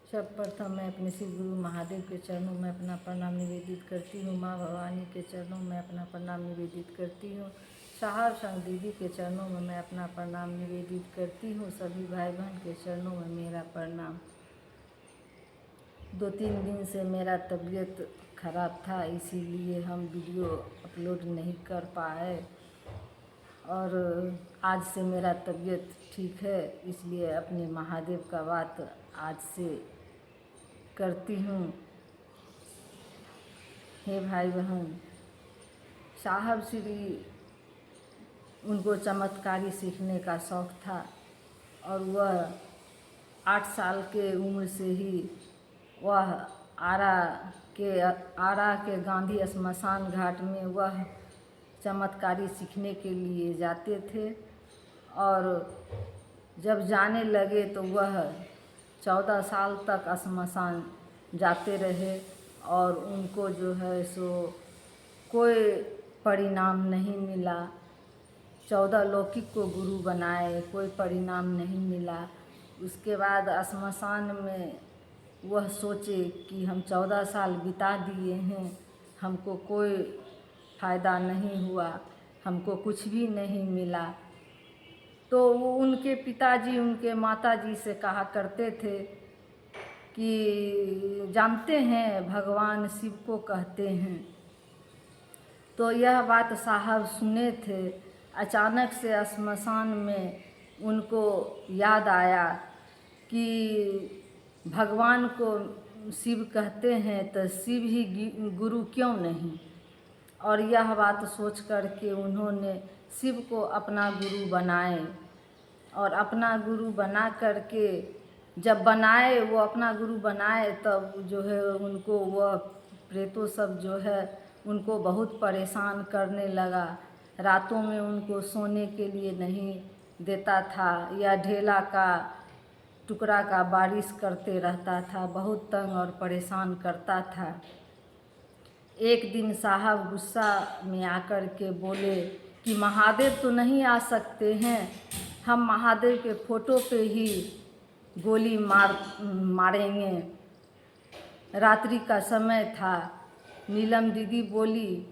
सर्वप्रथम मैं अपने शिव गुरु महादेव के चरणों में अपना प्रणाम निवेदित करती हूँ। माँ भवानी के चरणों में अपना प्रणाम निवेदित करती हूँ। साहब संग दीदी के चरणों में मैं अपना प्रणाम निवेदित करती हूँ। सभी भाई बहन के चरणों में मेरा प्रणाम। 2-3 दिन से मेरा तबीयत खराब था, इसीलिए हम वीडियो अपलोड नहीं कर पाए और आज से मेरा तबीयत ठीक है, इसलिए अपने महादेव का बात आज से करती हूँ। हे भाई बहन, साहब श्री उनको चमत्कारी सीखने का शौक़ था और वह 8 साल के उम्र से ही वह आरा के गांधी श्मशान घाट में वह चमत्कारी सीखने के लिए जाते थे और जब जाने लगे तो वह 14 साल तक श्मशान जाते रहे और उनको जो है सो कोई परिणाम नहीं मिला। 14 लौकिक को गुरु बनाए, कोई परिणाम नहीं मिला। उसके बाद श्मशान में वह सोचे कि हम 14 साल बिता दिए हैं, हमको कोई फ़ायदा नहीं हुआ, हमको कुछ भी नहीं मिला। तो वो उनके पिताजी उनके माताजी से कहा करते थे कि जानते हैं भगवान शिव को कहते हैं। तो यह बात साहब सुने थे। अचानक से श्मशान में उनको याद आया कि भगवान को शिव कहते हैं तो शिव ही गुरु क्यों नहीं। और यह बात सोच कर के उन्होंने शिव को अपना गुरु बनाए और अपना गुरु बना कर के जब बनाए, वो अपना गुरु बनाए, तब जो है उनको वह प्रेतों सब जो है उनको बहुत परेशान करने लगा। रातों में उनको सोने के लिए नहीं देता था या ढेला का टुकड़ा का बारिश करते रहता था, बहुत तंग और परेशान करता था। एक दिन साहब गुस्सा में आकर के बोले कि महादेव तो नहीं आ सकते हैं, हम महादेव के फ़ोटो पे ही गोली मारेंगे। रात्रि का समय था। नीलम दीदी बोली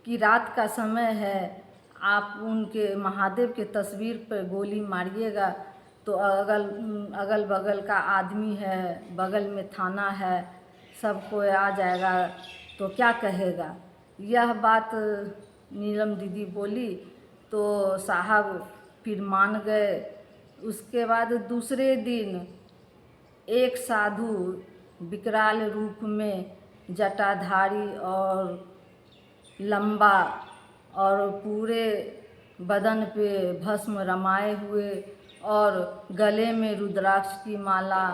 कि रात का समय है, आप उनके महादेव के तस्वीर पर गोली मारिएगा तो अगल बगल का आदमी है, बगल में थाना है, सब कोई आ जाएगा तो क्या कहेगा। यह बात नीलम दीदी बोली तो साहब फिर मान गए। उसके बाद दूसरे दिन एक साधु विकराल रूप में जटाधारी और लंबा और पूरे बदन पे भस्म रमाए हुए और गले में रुद्राक्ष की माला,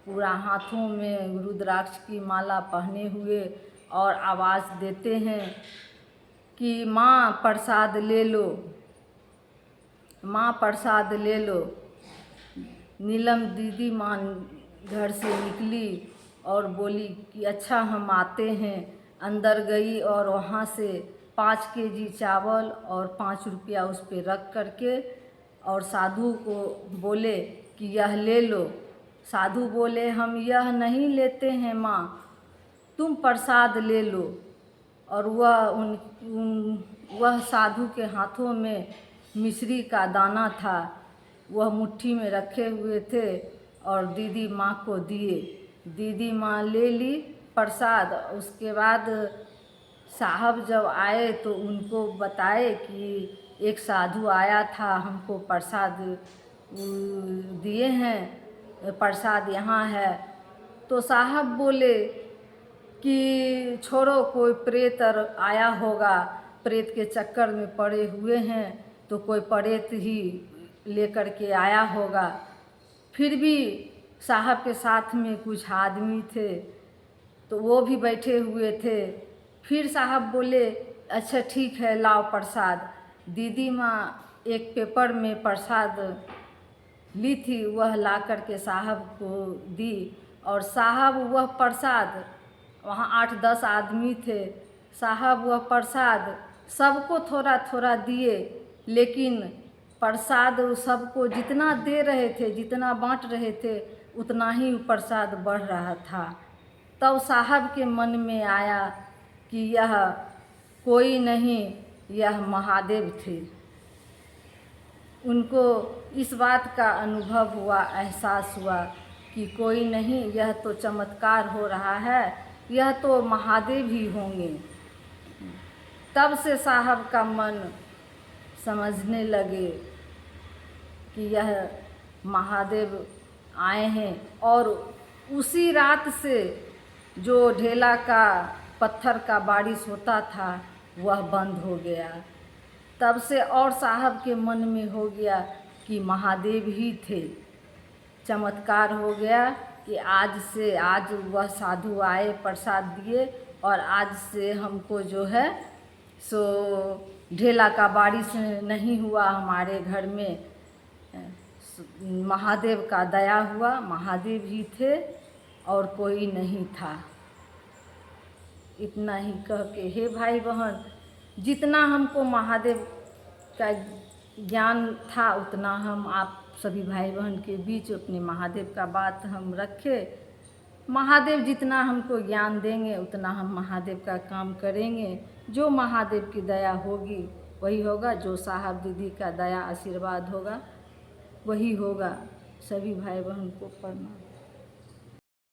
पूरा हाथों में रुद्राक्ष की माला पहने हुए और आवाज़ देते हैं कि माँ प्रसाद ले लो, माँ प्रसाद ले लो। नीलम दीदी माँ घर से निकली और बोली कि अच्छा हम आते हैं। अंदर गई और वहाँ से 5 केजी चावल और 5 रुपया उस पर रख करके और साधु को बोले कि यह ले लो। साधु बोले हम यह नहीं लेते हैं माँ, तुम प्रसाद ले लो। और वह साधु के हाथों में मिश्री का दाना था, वह मुट्ठी में रखे हुए थे और दीदी माँ को दिए। दीदी माँ ले ली प्रसाद। उसके बाद साहब जब आए तो उनको बताए कि एक साधु आया था, हमको प्रसाद दिए हैं, प्रसाद यहाँ है। तो साहब बोले कि छोड़ो, कोई प्रेत आया होगा, प्रेत के चक्कर में पड़े हुए हैं तो कोई प्रेत ही लेकर के आया होगा। फिर भी साहब के साथ में कुछ आदमी थे तो वो भी बैठे हुए थे। फिर साहब बोले अच्छा ठीक है लाओ प्रसाद। दीदी माँ एक पेपर में प्रसाद ली थी, वह ला कर के साहब को दी और साहब वह प्रसाद, वहाँ 8-10 आदमी थे, साहब वह प्रसाद सबको थोड़ा थोड़ा दिए, लेकिन प्रसाद सबको जितना दे रहे थे, जितना बांट रहे थे, उतना ही प्रसाद बढ़ रहा था। तब साहब के मन में आया कि यह कोई नहीं, यह महादेव थे। उनको इस बात का अनुभव हुआ, एहसास हुआ कि कोई नहीं, यह तो चमत्कार हो रहा है, यह तो महादेव ही होंगे। तब से साहब का मन समझने लगे कि यह महादेव आए हैं। और उसी रात से जो ढेला का पत्थर का बारिश होता था वह बंद हो गया। तब से और साहब के मन में हो गया कि महादेव ही थे। चमत्कार हो गया कि आज वह साधु आए, प्रसाद दिए, और आज से हमको जो है सो ढेला का बारिश नहीं हुआ हमारे घर में। महादेव का दया हुआ, महादेव ही थे और कोई नहीं था। इतना ही कह के हे भाई बहन, जितना हमको महादेव का ज्ञान था उतना हम आप सभी भाई बहन के बीच अपने महादेव का बात हम रखें। महादेव जितना हमको ज्ञान देंगे उतना हम महादेव का काम करेंगे। जो महादेव की दया होगी वही होगा, जो साहब दीदी का दया आशीर्वाद होगा वही होगा। सभी भाई बहन को प्रणाम।